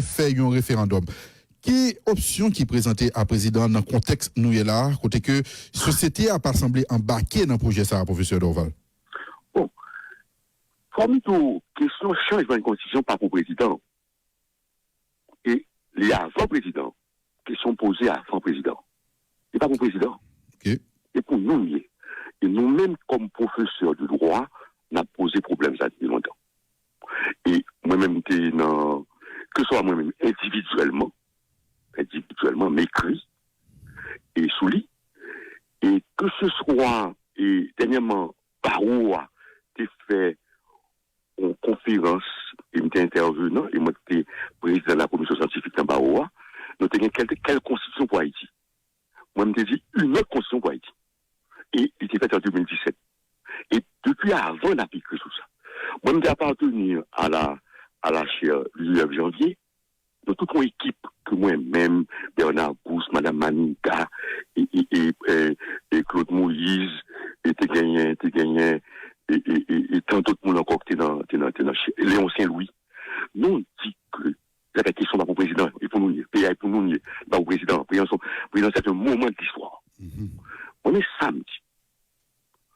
fait un référendum. Quelle option qui est présentée à président dans le contexte nous est là, côté que société a pas semblé embarquer dans le projet ça, professeur Dorval? Bon, comme tout, question changement de constitution par le président. Et les avant-présidents, question posée avant président. Et pas pour le président. Okay. Et pour nous, et nous-mêmes, comme professeurs de droit, on a posé problème ça depuis longtemps. Et moi-même, que ce soit moi-même individuellement, m'écrit et soulis, et que ce soit, et dernièrement, Barreau a fait une conférence, et m'était intervenant, et moi j'étais président de la commission scientifique dans Barreau, nous avons quelle constitution pour Haïti? Moi, je me dit une autre constitution pour Haïti. Et il était fait en 2017. Et depuis avant, on a écrit tout ça. Moi, je me appartenir à la chaire du 9 janvier, de toute mon équipe, que moi-même, Bernard Gousse, Madame Manika, et Claude Moïse, et tant d'autres monde encore qui étaient dans Léon Saint-Louis. Nous, on dit que la question va pour le président, et pour nous, PA pour nous, va au président. Président, c'est un moment de l'histoire. On est samedi.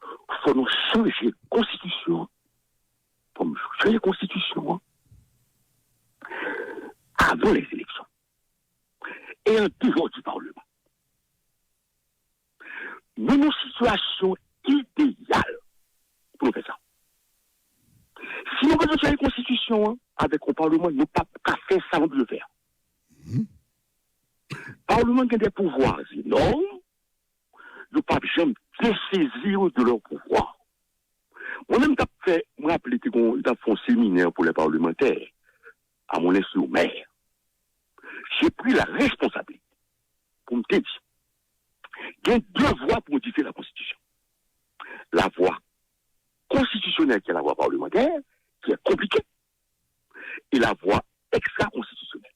Il faut nous changer la constitution. Comme changer la constitution avant les élections. Et en dehors du Parlement. Nous avons une situation idéale pour nous faire ça. Si nous voulons changer la constitution avec le Parlement, nous ne pouvons pas faire ça, on peut le faire. Le Parlement a des pouvoirs énormes. Nous ne pouvons pas jamais dessaisir de leur pouvoir. Moi-même, j'ai rappelé que j'ai fait un séminaire pour les parlementaires à mon institut maire. J'ai pris la responsabilité pour me dire qu'il y a deux voies pour modifier la Constitution. La voie constitutionnelle, qui est la voie parlementaire, qui est compliquée, et la voie extra-constitutionnelle.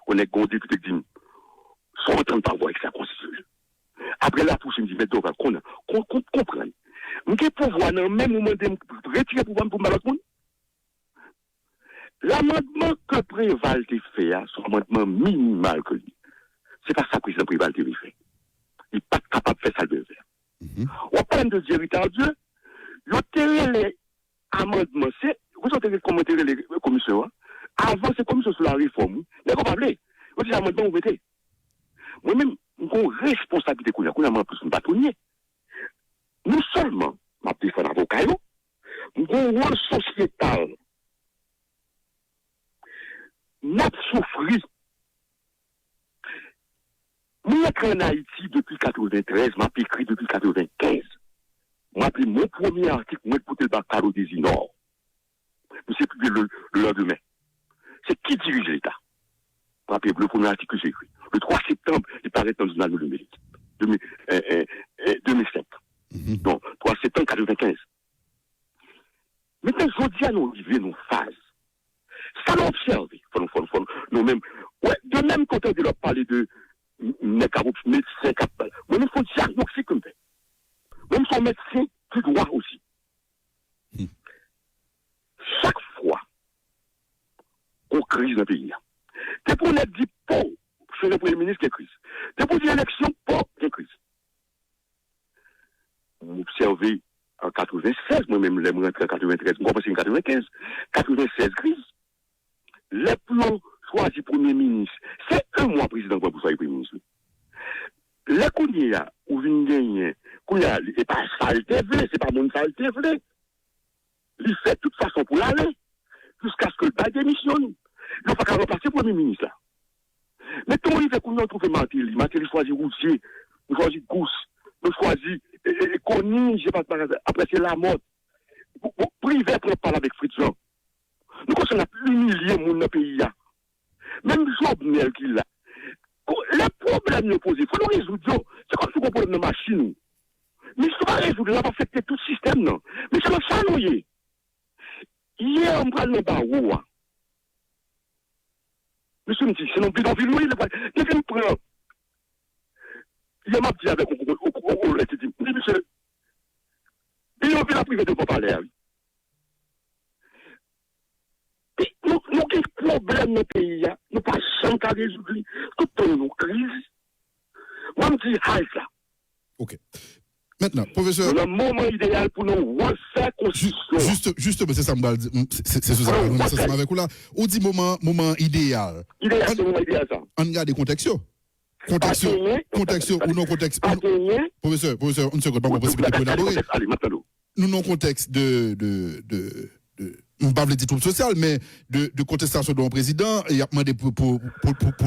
On est grand député qui dit, sont en train de par voie extra-constitutionnelle. Après la pousse, il me dit, mais donc, qu'on comprenne. Mais quel pouvoir, dans le même moment, de retirer le pouvoir pour malade monde? L'amendement que Préval a fait, c'est un amendement minimal que lui. C'est pas ça que le président Préval a fait. Il n'est pas capable de faire ça le faire. On parle de Dieu, Dieu. Le les amendements, c'est, vous savez comment les commissions, avant ces commissions sur la réforme, mais vous parlez, vous dites amendement, vous mettez. Moi-même, nous avons une responsabilité qu'on a plus un bâtonnier. Nous seulement, ma petite avocat, nous avons un rôle sociétal. Nous avons souffert. Nous sommes en Haïti depuis 1993, je m'ai écrit depuis 1995. Moi, mon premier article, moi, pour le Bacaro des Nord. Je sais plus le lendemain. C'est qui dirige l'État? Rappelez le premier article que j'ai écrit. Le 3 septembre, il paraît dans le journal de numérique. 2005. Donc, 3 septembre 1995. Maintenant, je dis à nous vivre nos phases. Ça l'a observé. Nous-mêmes. Ouais, de même côté de leur parler de médecin, mais il faut diagnostiquer comme ça. Même son médecin, tu dois aussi. Chaque fois qu'on crise dans le pays, c'est pour être dit pauvre chez le Premier ministre qui est crise. C'est pour dire élection pauvre qui est crise. Vous observez en 96, moi-même, je suis rentré en 93, je suis en 95, 96 crise. Les plans choisis Premier ministre, c'est un mois président pour choisir Premier ministre. Les Kounia, où vient gagner, Kounia, et pas ça le TV, c'est pas mon ça le TV. Il fait de toute façon pour l'aller, jusqu'à ce que le pas démissionne. Il ne faut pas repasser Premier ministre là. Mais comment il fait qu'on a trouvé Matéli? Matéli choisit Routier, il choisit Gousse, il choisit Conny, je sais pas, après c'est la mode. Privé pour parler avec Fritz Jean. Nous commençons à humilier mon pays là. Même Jovenel qui l'a. Les problèmes nous posent, il faut nous résoudre. C'est comme si on problème de machine. Mais ça va résoudre, ça va affecter tout le système, non. Mais ça va s'ennuyer. Hier, on parle de Barreau. Monsieur me dit, c'est non plus dans le ville, il me prend. Il m'a dit avec il dit, monsieur, il a privé de ne pas parler. Nous, problème dans le pays, nous pas jamais qu'à résoudre. Tout le temps, nous crise. Moi, je dis, là. OK. Maintenant, professeur. C'est le moment idéal pour nous refaire constitution. Justement, c'est ça, c'est ça avec vous là. On dit moment idéal. Idéal, c'est le moment idéal, ça. On regarde les contextes. Contexte ou non contexte. Professeur, une seconde, pas possibilité pour élaborer. Allez, maintenant. Nous, non contexte on ne parle pas de troubles sociales, mais de contestation de mon président, il a demandé pour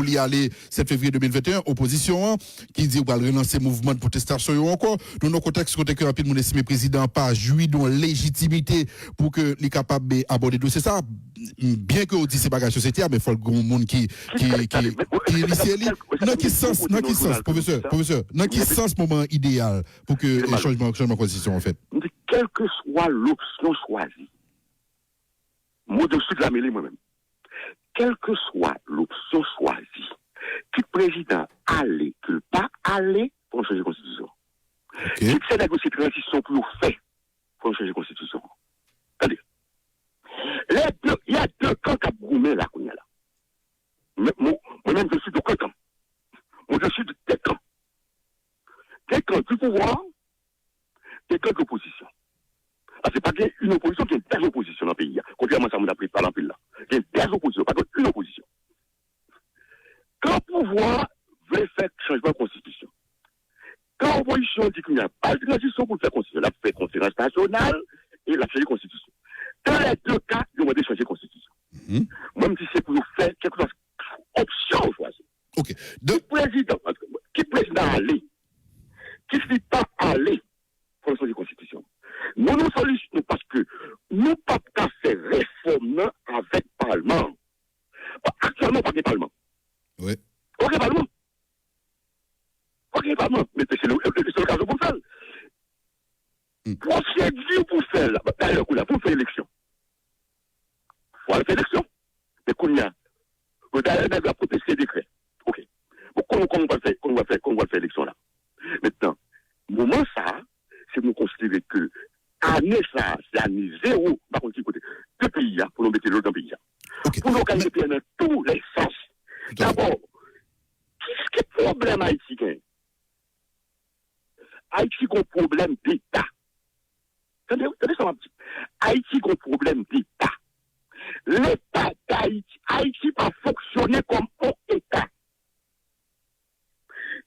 y aller 7 février 2021, opposition, qui dit qu'on va relancer mouvement de protestation encore. Dans nos contextes, côté que rapidement estimé président pas joui de légitimité pour que les capables d'aborder le dossier ça, bien que on dit c'est pas la société, mais il faut le grand monde qui initialise. Dans quel sens, professeur, dans quel sens moment idéal pour que le changement de constitution en fait? Quelle que soit l'option choisie, moi, dessus de la mêlée moi-même. Quelle que soit l'option choisie, qui président allait, que pas aller pour changer la Constitution. Okay. Si c'est négocier transition pour nous faire pour changer la Constitution. Attendez. Il y a deux camps qui ont goumé là, qu'on y a là. Moi-même, je suis de quel camp? Moi, je suis de quel camp? Quel camp du pouvoir, quel camp de l'opposition. Parce que c'est pas une opposition qui est des oppositions dans le pays. Contrairement à ça, on a pris par la là. Il y a des oppositions, pas une opposition. Quand le pouvoir veut faire changement de constitution, quand l'opposition dit qu'il n'y a pas de transition pour faire constitution, elle a fait conférence nationale et elle a changé de constitution. Dans les deux cas, ils ont demandé de changer de constitution. Même si c'est pour nous faire quelque chose, option choisie. OK. Qui président aller, qui ne dit pas aller pour changer de constitution. Nous nous sollicitons parce que nous pas qu'à faire réforme avec le Parlement. Actuellement, pas de Parlement. Oui. Ok, Parlement. Ok, Parlement. Mais c'est le cas pour faire. Procédure pour faire, d'ailleurs, pour faire élection. Il faut faire élection. Mais qu'on y a. D'ailleurs, on va protester décret. Ok. Bon, comment on va faire élection là? Maintenant, moment ça, c'est nous considérer que année ça, c'est année zéro, par contre, côté deux pays, pour nous mettre l'autre dans le pays. Okay. Pour nous organiser dans tous les sens. D'abord, qu'est-ce que le problème haïtien? Haïti a un problème d'État. Attendez ça, ma petite. Haïti a un problème d'État. L'État d'Haïti, Haïti pas fonctionné comme un État.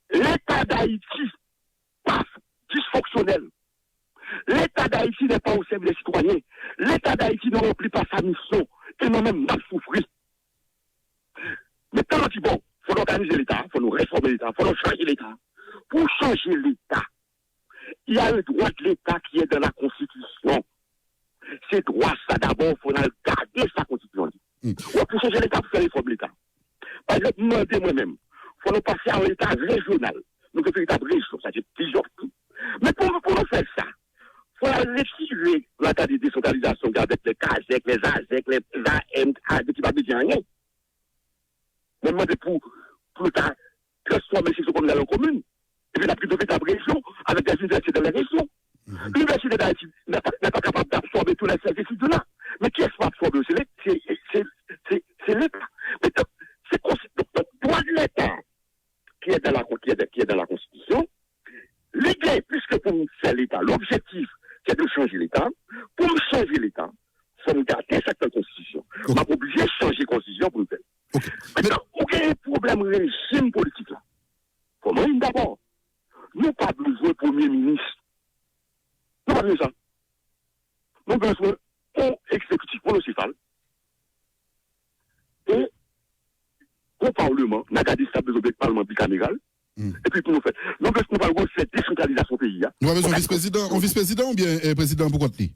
L'État d'Haïti pas dysfonctionnel. L'État d'Haïti n'est pas au service des citoyens. L'État d'Haïti ne remplit pas sa mission et nous-mêmes mal souffrir. Mais quand on dit bon, il faut organiser l'État, il faut nous réformer l'État, il faut nous changer l'État. Pour changer l'État, il y a le droit de l'État qui est dans la Constitution. C'est droit ça d'abord, il faut garder sa Constitution. Pour changer l'État, pour faire réformer l'État. Par exemple, demander moi-même, il faut nous passer à un État régional. Nous faisons l'État de région, ça c'est plusieurs trucs. Mais pour nous faire ça, il faut retirer la de décentralisation avec les CASEC, les ASEC, les AM, qui ne va pas dire rien. Mais demander pour transformer ces communes en communes. Et puis la prise de l'État de région avec des universités dans les régions. L'université d'Haïti n'est pas capable d'absorber tous les services de là. Mais qui est-ce qui va absorber? C'est l'État. Mais c'est le droit de l'État qui est dans la Constitution. L'idée, puisque pour nous faire l'État, l'objectif, c'est de changer l'État. Pour nous changer l'État, il faut nous garder cette Constitution. On est obligé de changer la Constitution pour nous faire. Maintenant, aucun problème régime politique là. Comment d'abord? Nous n'avons pas besoin de Premier ministre. Nous n'avons pas besoin de ça. Nous avons besoin d'un exécutif municipal et au Parlement, nous avons gardé ça besoin d'un Parlement bicaméral. Et puis pour nous faire. Nous avons besoin de cette décentralisation pays. Nous avons besoin d'un vice-président ou bien président pour compte lui?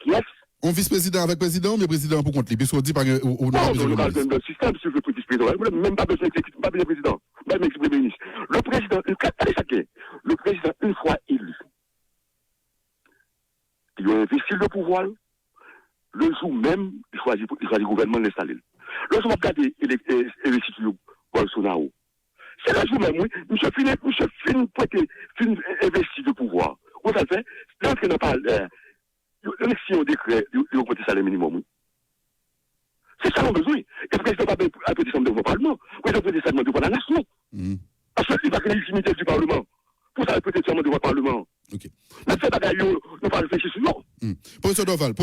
Qui est-ce? Un vice-président avec président ou bien président pour compte lui? Puisqu'on dit par exemple. Non, nous avons un système si je veux pour vice-président. Nous n'avons même pas besoin d'exécutif, pas besoin de président. Même Premier ministre. Le président, le président, une fois élu, il a investi le pouvoir, le jour même, il choisit le gouvernement de l'installer. Le jour où on regarde l'investiture Bolsonaro, c'est le jour même, oui, monsieur fin investi le pouvoir. Où ça le fait? Là, on n'a pas l'élection au décret, il augmente le salaire minimum, oui. C'est ça qu'on a besoin. Et le président va prêter serment devant le Parlement. Le président prêter serment devant la nation. Parce qu'il va créer légitimité du Parlement. Pour ça, prêter serment devant le Parlement. OK. Mais c'est bagaille, nous pas réfléchir sur nous. Professeur Doval.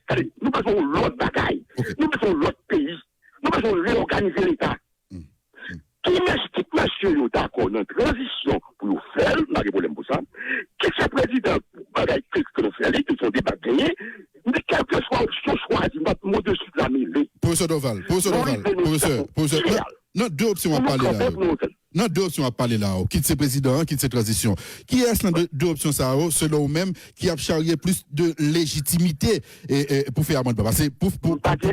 Allez, nous faisons l'autre bagaille. Nous faisons l'autre pays. Nous faisons réorganiser l'État. Qui m'explique, monsieur, d'accord, dans la transition pour nous faire, on n'a pas de problème pour ça. Qui c'est président, bagaille, que nous faisons, qui sont des bagailles, mais quel que soit le choix, il va au-dessus de la mêlée. Professeur Doval. Non, deux options à parler là. Non, deux options à parler là. Quitte ces présidents, quitte ces transitions. Qui est-ce dans deux options ça, selon vous-même, qui a charrié plus de légitimité pour faire amendement? Parce que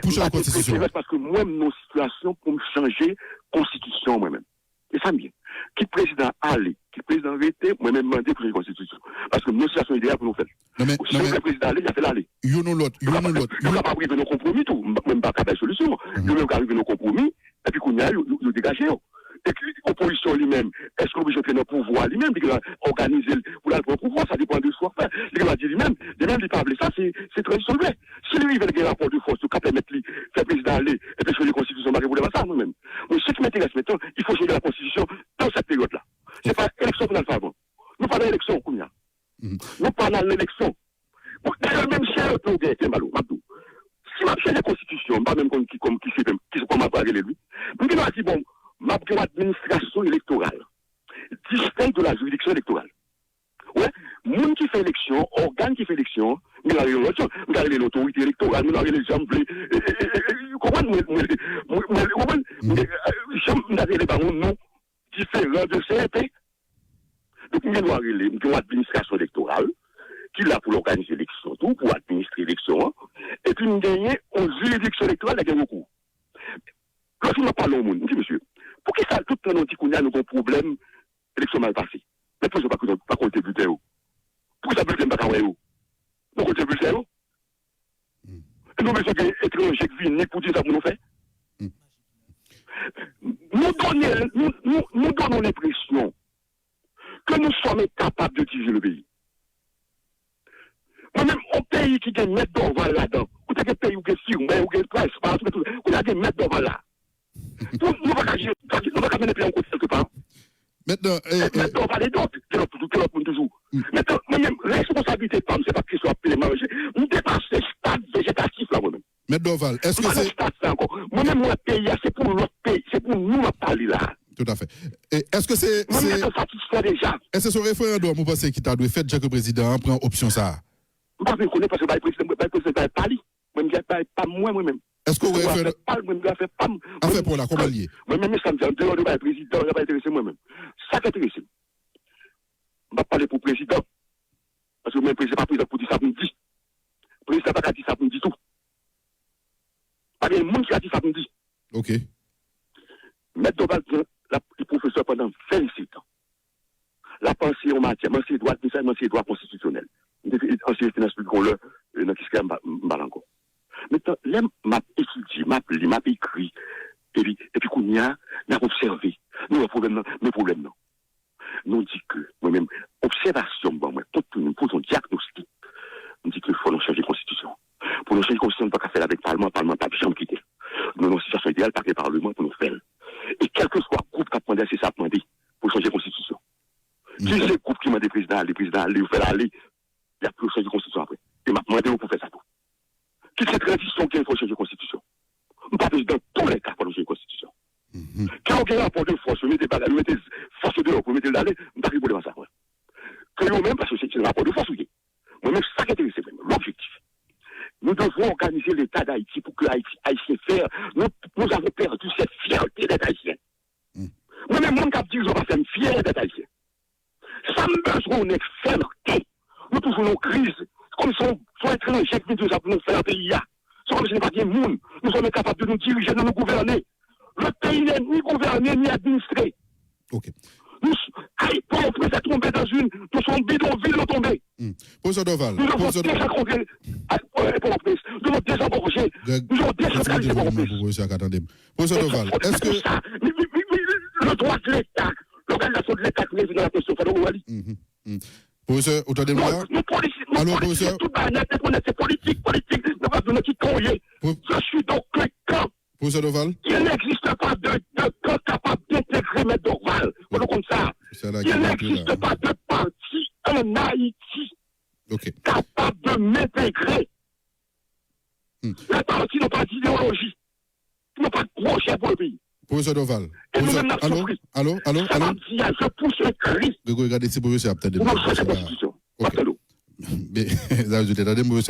pour changer la constitution. Parce que moi-même, nos situations pour me changer constitution moi-même. Et ça me vient. Qui président aller, qui président arrêter, moi-même demander pour changer constitution. Parce que nos situations idéales pour nous faire. Si le président aller, il a fait l'aller. Il y a l'autre. Il n'a pas arrivé nos compromis, tout. Même pas qu'à la solution. Il n'a pas arrivé nos compromis. Et puis, qu'on y a, il dégagé. Et puis, l'opposition lui-même, est-ce qu'on veut dans le pouvoir lui-même, il va organiser pour le pouvoir, ça dépend de ce qu'on fait. Il va dire lui-même, il va parler ça, c'est très vrai. Si lui, il veut un rapport de force, tout cas, permettre lui, faire président aller, et puis changer la constitution, il va ça, nous-mêmes. Mais ce qui m'intéresse maintenant, il faut changer la constitution dans cette période-là. C'est pas l'élection qu'on a fait avant. Nous parlons d'élection, Kounia. Nous parlons d'élection. D'ailleurs, même si elle peut gagner, Malou, Mabdou. Si ma changer la constitution, pas même qui sont comme à lui, nous disons, bon, ma administration électorale, distincte de la juridiction électorale. Ouais, monde qui fait élection, organe qui fait élection, nous avons l'autorité électorale, nous avons les gens, comment nous avons les barons, nous, différents de CRP. Donc, nous avons l'administration électorale, qui est là pour organiser l'élection, tout, pour administrer l'élection, et puis nous gagnons en juridiction électorale, la gagne recours. Lorsque nous parlons au monde, nous disons, monsieur, pour qui ça, tout le monde dit qu'on a un problème, élection mal passée. Mais pourquoi je ne vais pas compter bulletin? Pourquoi ça bulletin pas quand même? Nous comptons bulletin? Nous avons besoin d'étrangers qui viennent pour dire ça pour nous faire. Nous donnons l'impression que nous sommes capables de diriger le pays. Moi-même, un pays qui gagne mettre d'envol là-dedans, ou t'as un pays où il y a firme, où il y a price, où il y a des mettre d'envol là. Nous ne pouvons pas mener les pays en côté quelque part. Maintenant, on va aller d'autres, que l'autre toujours. Maintenant, moi-même, responsabilité de femme, c'est pas qu'ils soient appelés manger. Nous dépassons ce stade végétatif là, moi-même. Mais Doval, est-ce que c'est. Moi-même, mon pays, c'est pour l'autre pays, c'est pour nous parler là. Tout à fait. Et est-ce que c'est. Moi-même, je suis satisfait déjà. Est-ce que ce référendum, vous pensez qu'il t'a dû faire, déjà que le président prend option ça? Je ne connais pas parce que le président n'est pas allé. Moi-même, pas moi-même. Est-ce que vous référendum. En fait, pour la, comment lié? Moi-même, ça me dit, je ne vais pas être président, je ne vais pas intéresser moi-même. Ça qui intéresse. Je ne vais pas parler pour le président. Parce que le président n'est pas président pour dire ça pour me dire. Le président n'a pas dit ça pour me dire tout. Il y a des gens qui a dit ça pour me dire. OK. Maître Doval, le professeur pendant 27 ans. La pensée en matière, c'est droit constitutionnel. Ancien finance publique, on l'a, dans ce qu'il y a encore. Maintenant, là, m'a étudié, m'a écrit, et puis qu'on y a observé. Nous, le problème, mes problèmes, non. Nous dit que, moi-même, observation, bon, moi, nous posons diagnostic. Nous dit qu'il faut nous changer de constitution. Pour nous changer de constitution, on ne peut pas faire avec le Parlement, pas de jamais quitter. Nous avons une situation idéale par le Parlement pour nous faire. Et quel que soit le groupe qui a demandé, c'est ça demandé pour changer de constitution. Si c'est le groupe qui m'a dit président, vous faites aller, il n'y a plus de changer de constitution après. Et m'a demandé pour faire ça tout. Qui cette transition qu'il faut changer de constitution? On parle dans tous les cas pour changer de constitution. Quand on a un rapport de force, vous mettez force de l'eau, vous mettez l'aller, on parle pour ça. Que nous-mêmes, parce que c'est un rapport de force, moi-même, ça qui est intéressant, l'objectif. Nous devons organiser l'État d'Haïti pour que Haïtien faire. Nous avons perdu cette fierté d'être Haïtien. Moi-même, mon cap dit, je vais faire une fierté d'être Haïtien. Ça me besoin d'une fermeté. Nous touchons nos crises. Comme sont étrangers qui viennent pour nous faire un pays. C'est comme si nous n'avons pas de monde. Nous sommes capables de nous diriger, de nous gouverner. Le pays n'est ni gouverné, ni administré. OK. Pour nous tomber dans une. Nous sommes bidonvilles de tomber. Professeur Doval. Nous avons déjà compris. Nous avons déjà borgé. Nous avons déjà qualifié. Professeur Doval, est-ce que. Le droit de l'État, l'organisation de l'État qui est dans la question, Professeur, entendez-moi? Nous, policiers, allô, professeur? tout banal, c'est politique, nous va donner qui courrier. Je suis donc le camp. Professeur Doval. Il n'existe pas de camp capable d'intégrer M. Doval. Voilà comme ça. Il n'existe pas de parti en Haïti capable de m'intégrer. Les partis n'ont pas d'idéologie. Ils n'ont pas de projet pour le pays. Professeur Doval. Allô? Je pousse le cri. Regardez si professeur a peut-être des constitution. Mais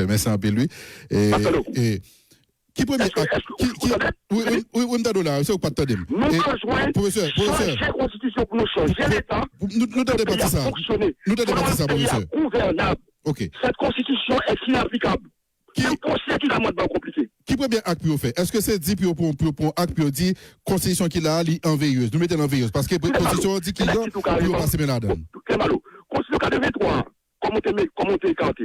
merci un peu lui. Qui premier oui, là, c'est pas de nous besoin professeur changer la constitution pour nous changer l'État. Nous t'avons pas ça. Nous t'avons pas ça, professeur. OK. Cette constitution est inapplicable. C'est considérablement compliqué. Qui peut bien acte pour faire? Est-ce que c'est dit pour acte pour dire constitution qu'il a en veilleuse? Nous mettons en veilleuse parce que constitution dit qu'il a pour passer là-dedans. Constitution 83, comment on écarté?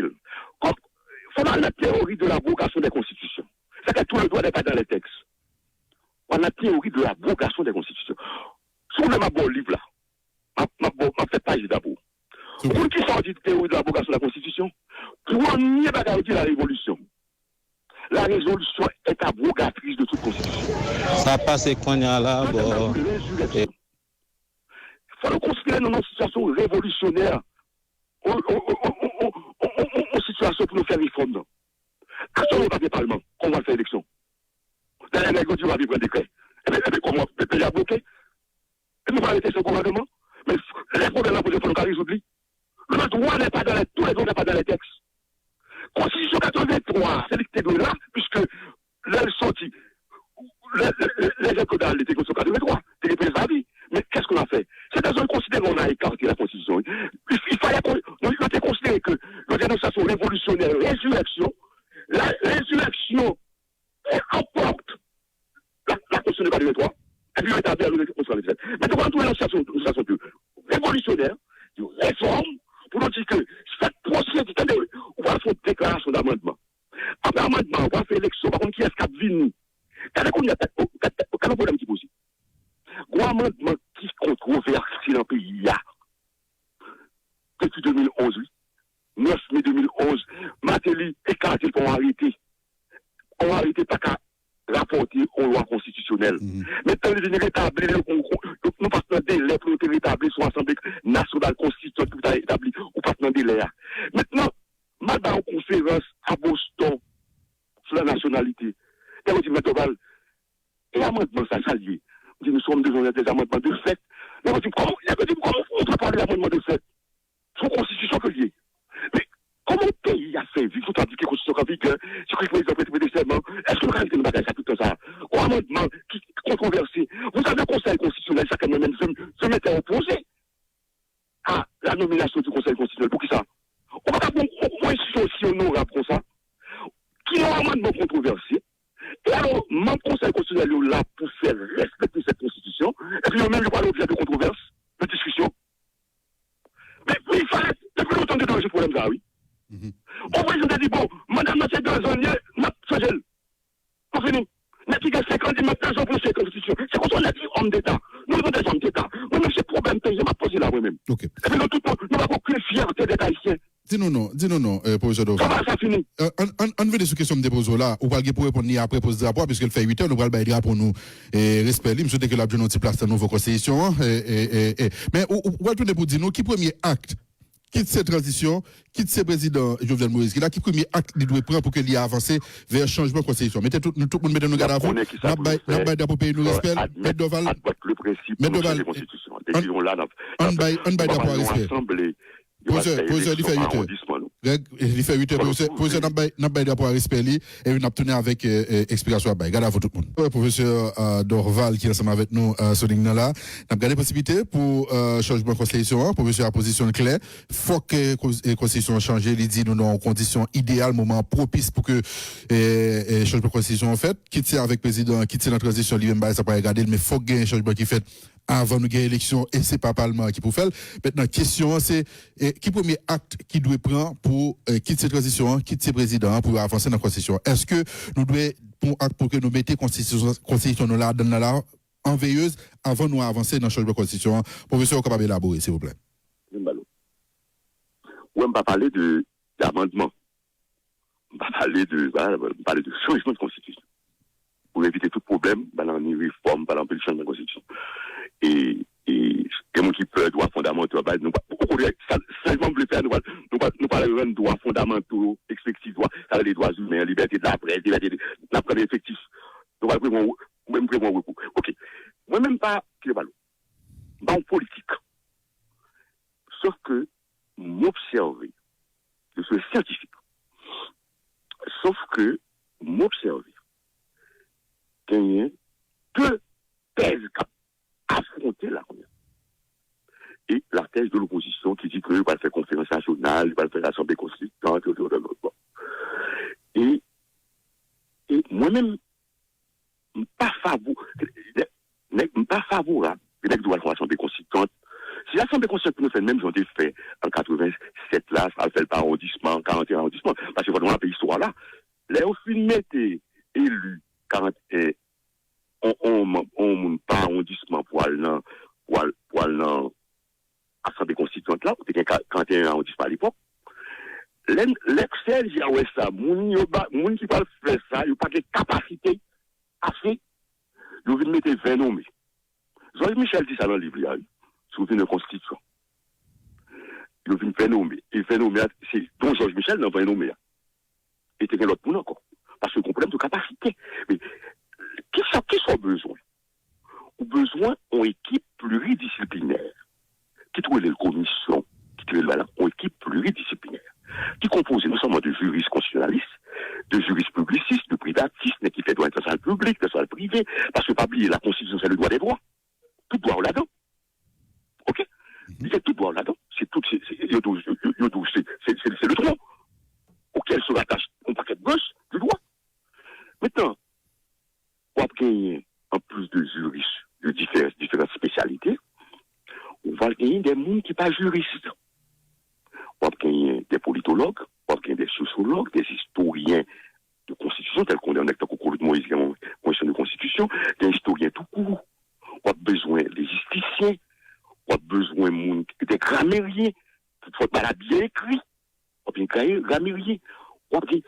Selon la théorie de l'abrogation des constitutions, c'est que tout le droit n'est pas dans les textes. On a la théorie de l'abrogation des constitutions. Sur le ma bon livre là, ma fait page d'abord. Pour qui sortit de théorie de l'abrogation de la constitution, premier bagage de la révolution. La résolution est abrogatrice de toute constitution. Ça passe qu'on y a là. Il faut le considérer dans une situation révolutionnaire. En situation pour nous faire réforme. À ce moment du Parlement, on va faire élection. Dans les négociations, on va vivre un décret. Et bien, comment le pays a bloqué? Et nous allons arrêter ce gouvernement. Mais les problèmes là, il faut nous résoudre. Le droit n'est pas dans les, tous les droits n'est pas dans les textes. Constitution 83, c'est dicté de là, puisque les sorties, les écoles l'été Constitution 83, c'est les la vie. Mais qu'est-ce qu'on a fait? C'est dans un considéré qu'on a écarté la Constitution. Il fallait considérer que la dénonciation révolutionnaire, résurrection, la résurrection emporte la Constitution de 83, et puis on établit la Constitution de 97. Mais devant tout, l'annonciation révolutionnaire, de réforme, pour nous dire que cette procédure, on va faire une déclaration d'amendement. Après amendement, on va faire élection, par contre, qui est-ce qui a venu? Quel est le problème qui pose? Un amendement qui est controversé dans le pays, depuis 2011, 9 mai 2011, Matéli et Cartil ont arrêté. On a arrêté pas qu'à rapporter aux lois constitutionnelles. Maintenant, les rétablis, nous passons un délai pour nous rétablir sur l'Assemblée nationale constitutionnelle tout a établi, ou passons un délai. Maintenant, madame en conférence à Boston sur la nationalité, et on dit, M. Doval, et l'amendement, ça lié. Nous sommes des amendements de fait. Mais on dit, comment on peut parler d'amendement de fait? C'est une constitution que lié. Mais comment le pays a fait vivre? Il faut indiquer constitution en vigueur, si le président peut être serment. Est-ce que le réalité de bagage ça tout ça? Un amendement qui est controversé. Vous avez un conseil constitutionnel, chacun même se mettait opposé à la nomination du conseil constitutionnel. Pour qui ça? On va pas pour une institution aussi honorable comme ça, qui a un amendement controversé. Et alors, mon conseil constitutionnel est là pour faire respecter cette constitution, et puis même, il n'y a pas l'objet de controverse, de discussion. Mais il fallait, depuis longtemps, de ce problème-là, oui. On va dire, bon, madame, c'est 2 ans, n'a pas gel. On finit. Mais qui a 50 maintenant, pour cette constitution. C'est comme ça, on a dit homme d'État. Nous sommes des hommes d'État. Moi-même, c'est problème, je m'a posé là, moi-même. OK. Et puis, nous n'avons aucune fierté d'être haïtien. Dis-nous non, professeur Doval. Comment ça finit? On veut des questions de dépose là, ou pas pour répondre après poser rapport, puisque le fait 8 heures, nous allons le rapport nous respect. Je souhaite que la jeune place dans nos constitutions. Mais on va tourner pour dire nous, qui premier acte, quitte cette transition, quitte ce président Jovenel Moïse, qui premier acte il doit prendre pour qu'il y ait avancé vers changement de constitution. Mettez tout le monde mettez nous garde avant. N'a pour payer nous respect. M. Doval. Le principe de la constitution. On bail d'avoir respect. Professeur, il fait 8 heures. Greg, il fait 8 heures. Professeur, n'a pas d'avoir respect, et il a tourné avec explication à bail. Garde à vous tout le monde. Professeur Dorval, qui est ensemble avec nous, ce ligne là, n'a pas gardé possibilité pour changement de constitution. Professeur a position claire. Faut que la constitution change. Il dit nous dans conditions idéales, moment propice pour que changement de constitution en fait. Quitte avec président, quitte la transition, lui-même, ça pas regarder, mais faut qu'il y ait un changement qui fait avant nous gagner l'élection et c'est pas le Parlement qui peut faire. Maintenant, question c'est qui premier acte qui doit prendre pour quitter cette transition, quitter ce président pour avancer dans la constitution. Est-ce que nous devons pour que nous mettions constitution là dans la en veilleuse avant nous avancer dans le changement de constitution? Professeur, capable d'élaborer s'il vous plaît. On ne va pas parler d'amendement. on va parler de changement de constitution. Pour éviter tout problème, dans une réforme, dans le changement de constitution. Et mon qui peut droits fondamentaux, nous seulement le faire, nous parlons de droits fondamentaux, effectifs droits, ça les droits humains, liberté de la presse, liberté de la presse effective. Nous allons même recours. Ok. Moi même pas qui est ballon. En politique. Sauf que m'observer, je suis scientifique. Sauf que m'observer, qu'il y a deux thèses affronter la première. Et la thèse de l'opposition qui dit qu'il va faire conférence nationale, il va faire assemblée constituante, et moi-même, pas favorable, il doit faire assemblée constituante. Si l'assemblée constituante nous fait même, j'en ai fait en 87 là, ça fait le par arrondissement, 41 arrondissement, parce que vraiment, la pays soit là. Les au film étaient élus 41 on pas arrondissement pour aller dans l'Assemblée constituante là, c'était 41 arrondissement à l'époque. L'excel, j'ai ouais ça, moun qui va faire ça, il n'y a pas de capacité à faire, il veut mettre 20 nommés. Jean-Michel dit ça dans le livre, il sur une constitution. Il veut 20 nommés. Et 20 nommés, c'est dont Georges Michel n'a pas nommé. Et c'est l'autre pour nous encore. Parce que le problème de capacité. Mais qui sont besoin? Ou besoin d'une équipe pluridisciplinaire, qui trouve les commissions, qui trouve une équipe pluridisciplinaire, qui compose non seulement de juristes constitutionnalistes, de juristes publicistes, de privatistes, mais qui fait droit international public, international privé, parce que pas oublier la Constitution, c'est le droit des droits. Tout droit là-dedans. Ok? Il y a tout droit là-dedans. C'est le droit auquel se rattache un paquet de gauche du droit. Maintenant, on va gagner, en plus de juristes de différentes spécialités, on va gagner des gens qui ne sont pas juristes. On va gagner des politologues, on va gagner des sociologues, des historiens de constitution, tels qu'on est en acte au de Moïse, motion de constitution, des historiens tout court. On a besoin des justiciens, on a besoin des grammairiens, qui faut pas la bien écrit, on a bien grammairiens, on a besoin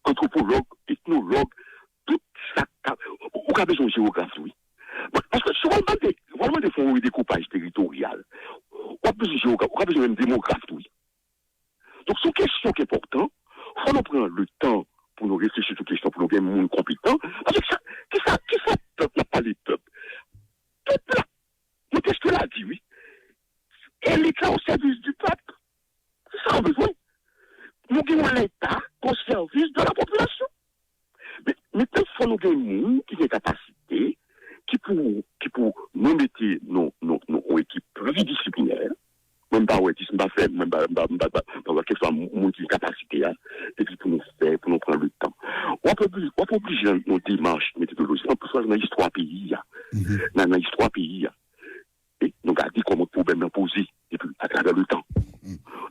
d'anthropologues, ethnologues, tout ça. On a besoin de géographe, oui. Parce que souvent, vraiment des fonds de découpage territorial, on a besoin de géographe, on a besoin de démographe, oui. Donc, c'est une question qui est importante. Il faut nous prendre le temps pour nous réfléchir sur cette question, pour nous gagner un monde compétent. Parce que qui ça, peuple n'a pas les peuples. Peuple là. Mais qu'est-ce que l'a dit, oui? Et l'État au service du peuple. C'est ça qu'on a besoin. Nous gagnons l'État au service de la population. Mais maintenant, il faut nous gagner un monde qui a des capacités, qui pour nous mettre nos équipes pluridisciplinaires, même pas ouais, qui pas fait, même pas quelque chose de capacité, et puis pour nous prendre le temps. On peut obliger nos démarches méthodologiques, on peut faire dans l'histoire pays, dans l'histoire pays, et nous garder comment le problème est posé, et puis à travers le temps.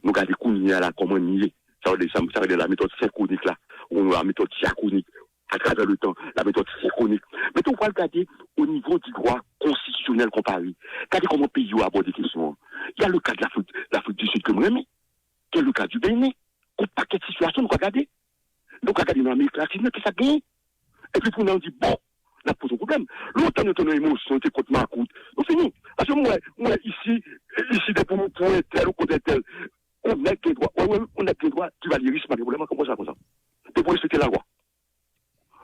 Nous garder comment nier, ça veut dire la méthode synchronique là, ou la méthode diachronique, à travers le temps, la méthode synchronique. Mais on va regarder au niveau du droit constitutionnel comparé. Regardez comment le pays aborde des questions. Il y a le cas de l'Afrique du Sud que moi, il y a le cas du Bénin. Un paquet de situations, nous regardons. Nous regardons dans l'Amérique latine, que ça gagne. Et puis, on dit, bon, on a posé un problème. L'autre, nous avons une émotion, c'est contre ma coûte. On finit. Parce que moi, ici, pour un tel ou contre tel, on a des droits. On a des droits du valierisme, des problèmes comme ça. Et pour respecter la loi.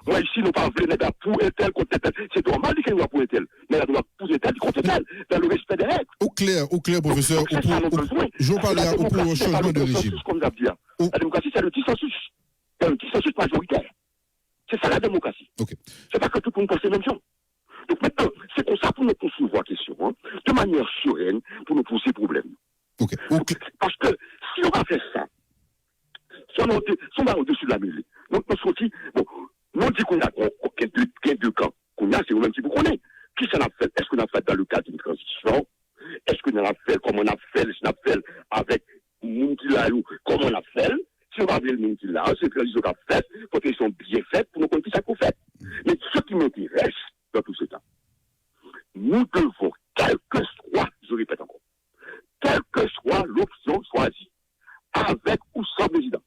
Moi, ici, nous ne pouvons pas pour un tel contre tel. C'est normal qu'il y ait pour un tel. Mais il y a pour un tel contre tel, dans le respect des règles. Au clair, professeur, je parlais pour un changement de régime. La démocratie, c'est le dissensus. C'est un dissensus majoritaire. C'est ça la démocratie. Okay. C'est pas que tout le monde pense la même chose. Donc maintenant, c'est comme ça pour nous concevoir la question, de manière sereine, pour nous poser problème. Okay. Parce que si on va faire ça, si on va au-dessus de la mêlée, donc nous sortis, bon, nous dit qu'on a deux camps. Qu'on a, c'est nous-mêmes qui vous connaissez. Qui ça l'a fait? Est-ce qu'on a fait dans le cadre d'une transition? Est-ce qu'on a fait comme on a fait? Est-ce qu'on a fait avec Moundila ou comment on a fait? Si on va avec Moundila, c'est que les autres ont fait, pour qu'ils sont bien faits, pour nous connaître ça qu'on fait. Mais ce qui m'intéresse dans tout ce temps, nous devons, quel que soit, je répète encore, quelle que soit l'option choisie, avec ou sans président,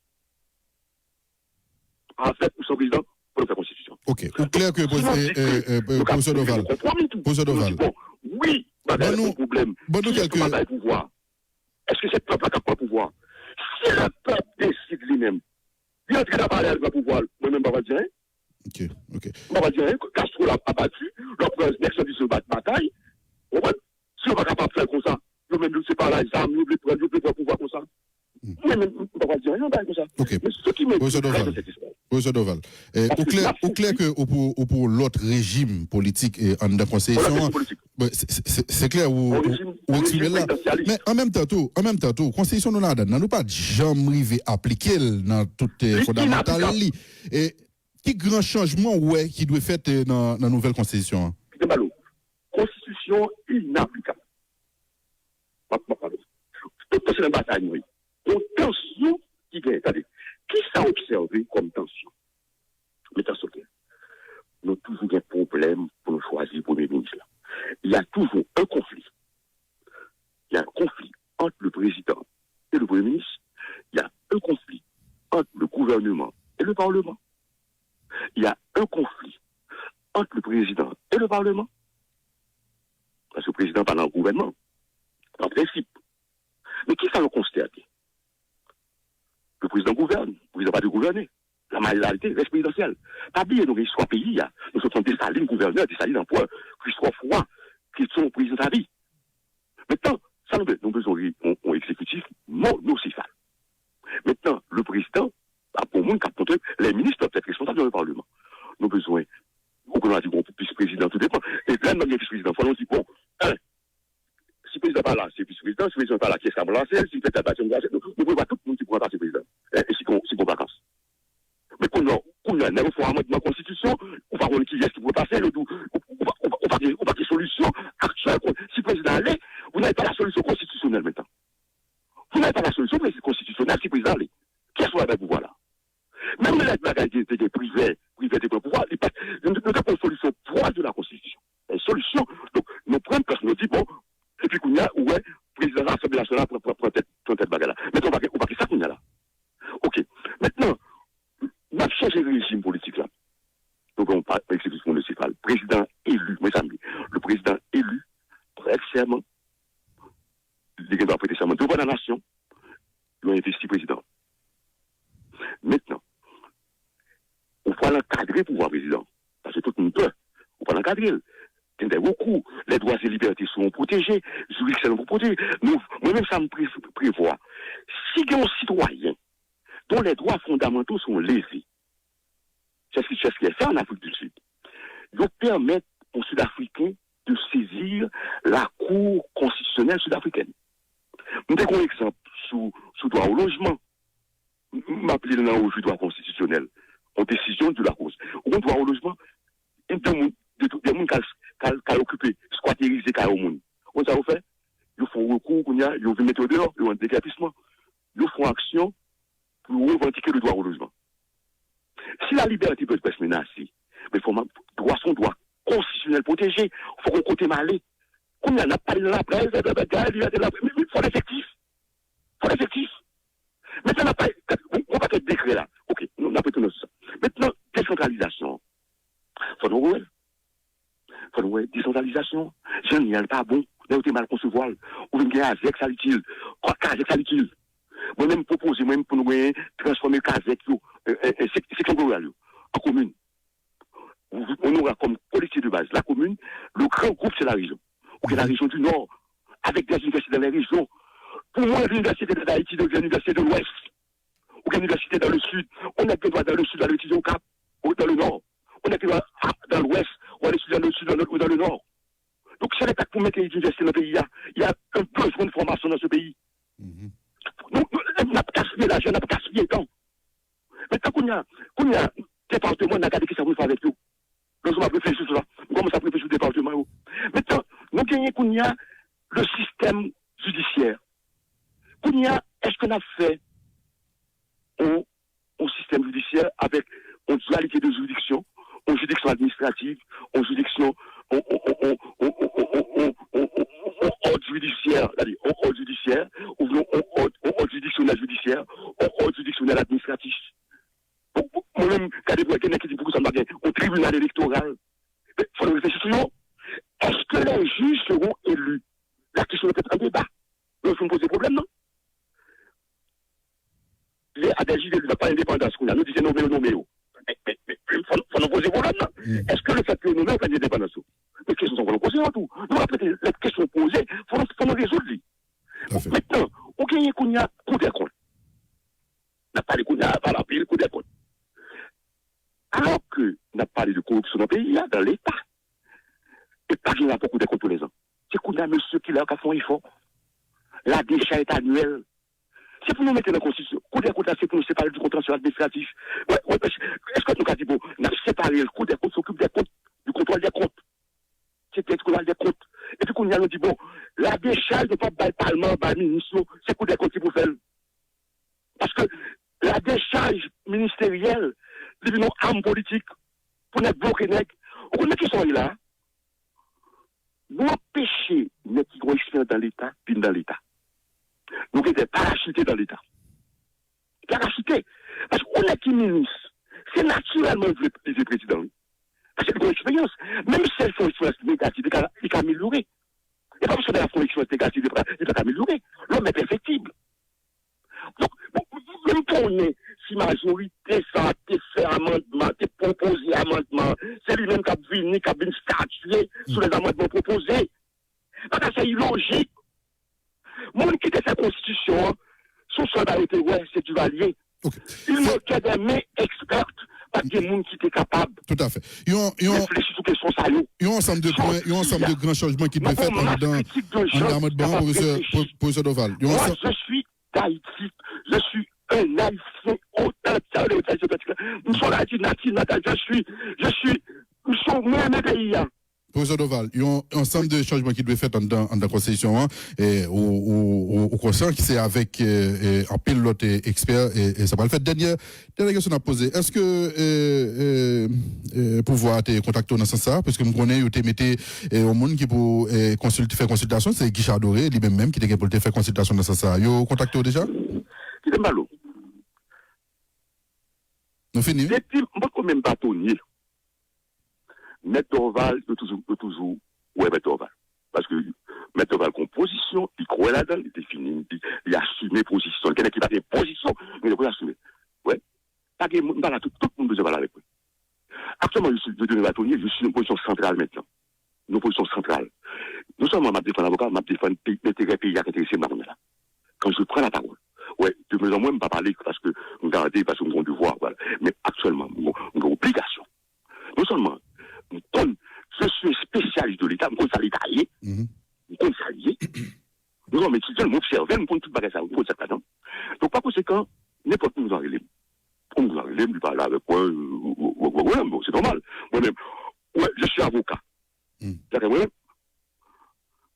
clair que professeur Doval. Professeur Doval. Oui, madame, problème. Bon, nous quelques. Pouvoir. Est-ce que c'est le peuple qui a pas pouvoir? Si le peuple décide lui-même, il entre dans la parole avec le pouvoir, moi-même, je ne vais pas dire rien. Ok. Je ne vais pas dire rien. Castro l'a abattu, l'autre personne se bat bataille. Si on n'est pas capable de faire comme ça, nous-mêmes, nous ne sommes pas là, ils arment, nous ne pouvons pas pouvoir comme ça. Moi-même, je ne vais pas dire rien comme ça. Mais ce qui me dit, c'est cette Professeur Doval, au clair que pour l'autre régime politique et en constitution, c'est clair où exprimez là. Mais en même temps, constitution nous n'a pas jamais arrivé à appliquer dans toutes les fondamentales. Et qui grand changement qui doit faire dans la nouvelle constitution? Constitution inapplicable. C'est une bataille, oui. Une tension qui vient. Qui s'est observé comme tension? Mais attention, nous avons toujours des problèmes pour nous choisir le Premier ministre. Il y a toujours un conflit. Il y a un conflit entre le président et le Premier ministre. Il y a un conflit entre le gouvernement et le Parlement. Il y a un conflit entre le président et le Parlement. Parce que le président parle dans le gouvernement, en principe. Mais qui ça le constate? Le président gouverne, le président pas de gouverner. La majorité reste présidentielle. Pas bien, nous, soit pays, nous sommes des salines gouverneurs, des salines empereurs, qui soient froids, qui sont présidents à vie. Maintenant, ça nous besoin d'un exécutif monocéphale. Maintenant, le président, pour moi, les ministres peuvent être responsables dans le Parlement. Nous avons besoin, on a dit, bon, vice-président, tout dépend. Et là, nous avons vice-président. Il faut dire, bon, si le président n'est pas là, c'est vice-président, si le président n'est pas là, qui est-ce qu'on va lancer, si le président n'est pas là, nous ne pouvons pas tout le monde qui pourra passer président. Et si on vacances. Mais qu'on a un amendement de la Constitution, on va voir qui est-ce qui pourrait passer, on va dire des solutions actuelles. Si le président allait, vous n'avez pas la solution constitutionnelle maintenant. Vous n'avez pas la solution constitutionnelle si le président allait. Qu'est-ce qu'on va faire pour voir là? Même les bagages des privés de pouvoir, nous n'avons pas une solution proche de la Constitution. Une solution, donc, nous prenons personne, nous dit, bon, et puis qu'on y a, ouais, président de l'Assemblée nationale prend tête bagarre là. Maintenant, on va faire ça qu'on y a là. Ok. Maintenant, on va changer le régime politique là. Donc, on parle d'exécution municipale. Président élu, mes amis, le président élu prête serment, il doit prêter serment devant la nation, il doit investir président. Maintenant, on va l'encadrer pour voir président. Parce que tout le monde peut. On va l'encadrer. Il y a beaucoup. Les droits et libertés sont protégés. Les juridictions sont protégées. Moi-même, ça me prévoit. Si il y a un citoyen dont les droits fondamentaux sont lésés, c'est ce qui est fait en Afrique du Sud, ils permettent aux Sud-Africains de saisir la Cour constitutionnelle sud-africaine. Nous avons un exemple sous droit au logement. M'appeler dans le droit constitutionnel, en décision de la cause. On droit au logement, il y a des gens qui ont occupé, squattérisé, qui ont monde. On ça fait, ils font recours, ils vont mettre dehors, ils ont un décapissement. Ils font action pour revendiquer le droit au logement. Si la liberté peut être menacée, mais il faut son droit constitutionnel protégé, il faut qu'on côté malé. On n'a pas de la presse, il faut l'effectif. Il faut l'effectif. Maintenant, on va faire décret là. Ok, on a peut-être ça. Maintenant, décentralisation. Faut nous voir. Faut nous voir, décentralisation. Je n'y ai pas bon. Là, on mal concevoir. On vient gagner avec ça utile. Quoi, avec ça utile. Moi-même proposer, moi-même pour nous transformer Kazek, c'est rural, en commune. On aura comme collectivité de base la commune, le grand groupe c'est la région. Ok, la région du Nord, avec des universités dans les régions. Pour moi, l'université d'Haïti devient l'université de l'Ouest, ou l'université dans le Sud. On a besoin dans le Sud, dans l'étudier au Cap, ou dans le Nord. On a besoin dans l'Ouest, ou à l'étudier dans le Sud, ou dans le Nord. Donc, c'est l'état pour mettre les universités dans le pays. Il y a un besoin de formation dans ce pays. Donc, on n'a pas gaspillé l'argent, on n'a pas gaspillé le temps. Maintenant qu'on y a département, on a regardé qui ça veut faire avec nous. Donc, on va réfléchir sur ça. On commence à réfléchir sur le département. Maintenant, nous gagnons qu'on y a le système judiciaire. Qu'on y a, est-ce qu'on a fait un système judiciaire avec une dualité de juridiction, une juridiction administrative, une juridiction, ordre judiciaire, c'est-à-dire ordre judiciaire, ou non ordre juridictionnel judiciaire, ordre juridictionnel administratif. Moi-même, quand il y a quelqu'un qui dit beaucoup ça m'a gagné, au tribunal électoral, d'indépendance. Les questions sont posées en tout. Nous répéter les questions posées, il faut nous résoudre. Maintenant, on gagne qu'on y a coup des comptes. On n'a pas de coup de coup des comptes. Alors que on a parlé de corruption dans le pays, dans l'État, et pas qu'il y a beaucoup de comptes tous les ans. C'est qu'on a monsieur qui a fait un effort. La décharge est annuelle. C'est pour nous mettre dans la Constitution. Coup des comptes, c'est pour nous séparer du contentieux administratif. Est-ce que nous avons dit, bon, on a séparé le coup des comptes, s'occupe des comptes, du contrôle des comptes. C'est le contrôle des comptes. Et puis qu'on a dit, bon, la décharge ne pas le Parlement, le ministre, c'est coup des comptes qui vous fait. Parce que la décharge ministérielle, c'est une arme politique pour nous bloquer. On connaît qui sont là. Nous empêcher les qui ont expérience dans l'État, puis dans l'État. Nous sommes des parachutés dans l'État. Parachutés. Parce qu'on est qui ministre. C'est naturellement le président. Parce qu'il a une expérience. Même si elle fait une expérience négative, il peut améliorer. Et pas parce qu'elle a fait une expérience négative, il peut améliorer. L'homme est perfectible. Donc, même pour nous, si majorité, ça a été fait amendement, été proposé amendement, c'est lui-même qui a venu statuer sur les amendements proposés. Parce que c'est illogique. Mon qui était sa constitution, son solidarité, ouais, c'est du valier. Okay. Il manquait des mains expertes parce que des gens qui étaient capables. Tout à fait. Il y a un ensemble de points, il y a un ensemble de grands changements qui doivent être dans l'amendement, professeur Doval. Moi, je suis d'Haïti. Je suis un Haïtien authentique. Nous sommes Haïti natif, je suis, nous sommes même pays. Professeur Doval, il y a un ensemble de changements qui doivent être dans la Constitution au Conseil qui c'est avec un pilote expert et ça va le faire. Dernière question à poser. Est-ce que pouvoir te contacter dans ce sens, parce que je connais que tu mettais au monde qui pour faire consultation, c'est Guichard Doré, lui-même qui était pour te faire consultation dans ce sens. Vous contacté déjà? Qui est malo? Nous finissons. Depuis, moi, quand même bâtonnier. Maître Dorval, toujours, ouais, Maître Dorval. Parce que Maître Dorval, composition, il croit là-dedans, il définit, il assume position. Quelqu'un qui n'a pas de position, mais il peut assumer. Ouais. Pas que, tout le monde besoin parler avec lui. Actuellement, je deviens bâtonnier, je suis dans une position centrale maintenant. Une position centrale. Non seulement je défends l'avocat, je défends l'intérêt pays à intéressé là. Quand je prends la parole. Ouais, de mieux en moins, je ne pas parler parce que je garde, parce que je devoir, voilà. Mais actuellement, j'ai une obligation. Non seulement, je suis spécialiste de l'État, je compte ça l'État, je compte ça lié. Nous sommes étudiants, nous observons, nous comptons tout le bagage, nous comptons ça là-dedans. Donc, par conséquent, n'importe où nous en relève. On nous en relève, nous parlons avec moi, c'est normal. Moi-même, ouais, je suis avocat.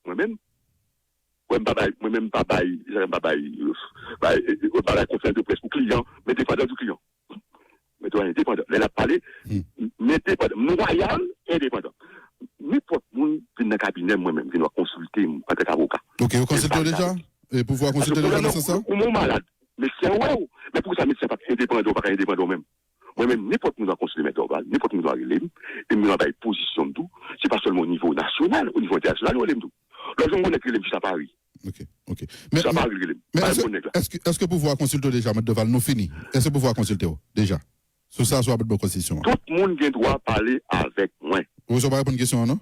Moi-même, moi-même, pas bail conférence de presse pour client, mais dépendant du client. Mais toi, indépendant. Elle a parlé, mais dépendant. Royal, indépendant. N'importe qui qui est dans le cabinet, moi-même, qui doit consulter en tant qu'avocat. Ok, vous consultez déjà? Et pouvoir consulter déjà, c'est ça? Ou mon malade. Mais c'est un ouais. Mais pour ça, médecin pas indépendant, pas indépendant même. Moi-même, n'importe qui nous a consulté M. Dorval, n'importe qui nous a relèvé, et nous avons une position de tout. C'est pas seulement au niveau national, au niveau international, nous relève tout. Là, on connaît que les à Paris. Ok. Mais est-ce que pouvoir consulter déjà, M. Dorval, nous finit? Est-ce que pouvoir consulter déjà? Sur ça, sur la bonne constitution. Tout le monde a droit de parler avec moi. Vous avez pas une question, non?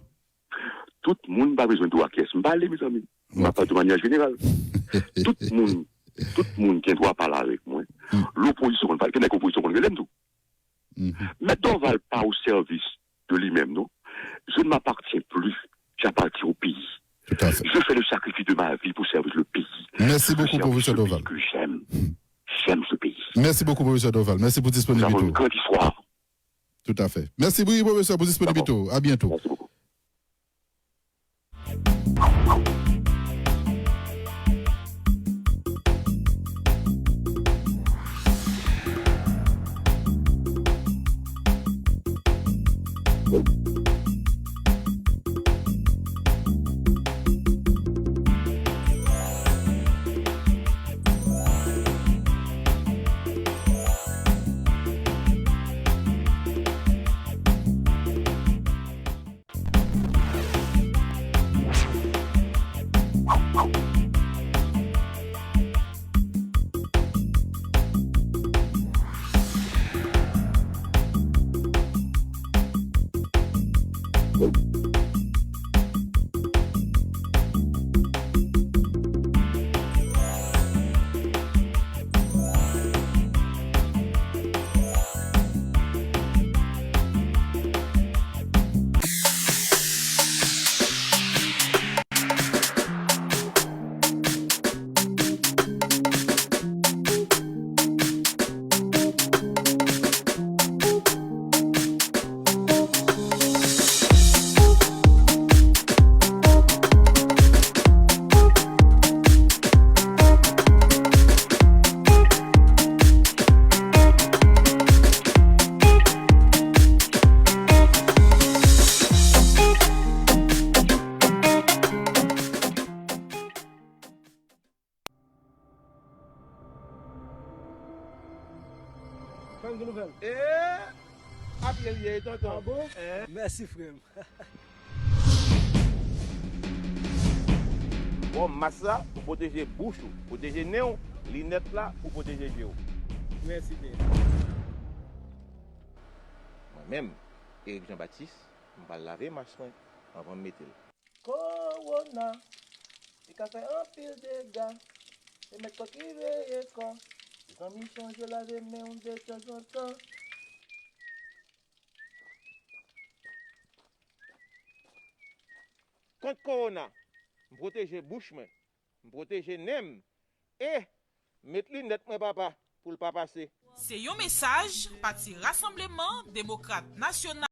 Tout le monde n'a pas besoin de droit à me parler, mes amis. On n'a pas de manière générale. Tout le monde qui a droit de parler avec moi. L'opposition, qui est l'opposition, on l'aime tout. Mais Dorval pas au service de lui-même, non? Je ne m'appartiens plus. J'appartiens au pays. Je fais le sacrifice de ma vie pour servir le pays. Merci beaucoup, professeur Dorval. Que j'aime. J'aime ce pays. Merci beaucoup, professeur Dorval. Merci pour disponibilité. Nous avons une grande histoire. Tout à fait. Merci beaucoup, professeur, pour disponibilité. À bientôt. Merci beaucoup. nouvelle. Appelez tonton. Ah bon? Merci frère. Bon, massa pour protéger bouche, protéger nez, lunettes là pour protéger yeux. Merci bien. Moi-même, Éric Jean-Baptiste, je vais laver ma soin avant de mettre. Corona, il a fait un pile de gars. Et mettre quoi qui veille quoi. Les amis changent laver mes ondes de temps en temps. Contre Corona, je protège bouche, je protège nez et mettre lunettes, mon papa, pour le pas passer. C'est un message parti Rassemblement démocrate national.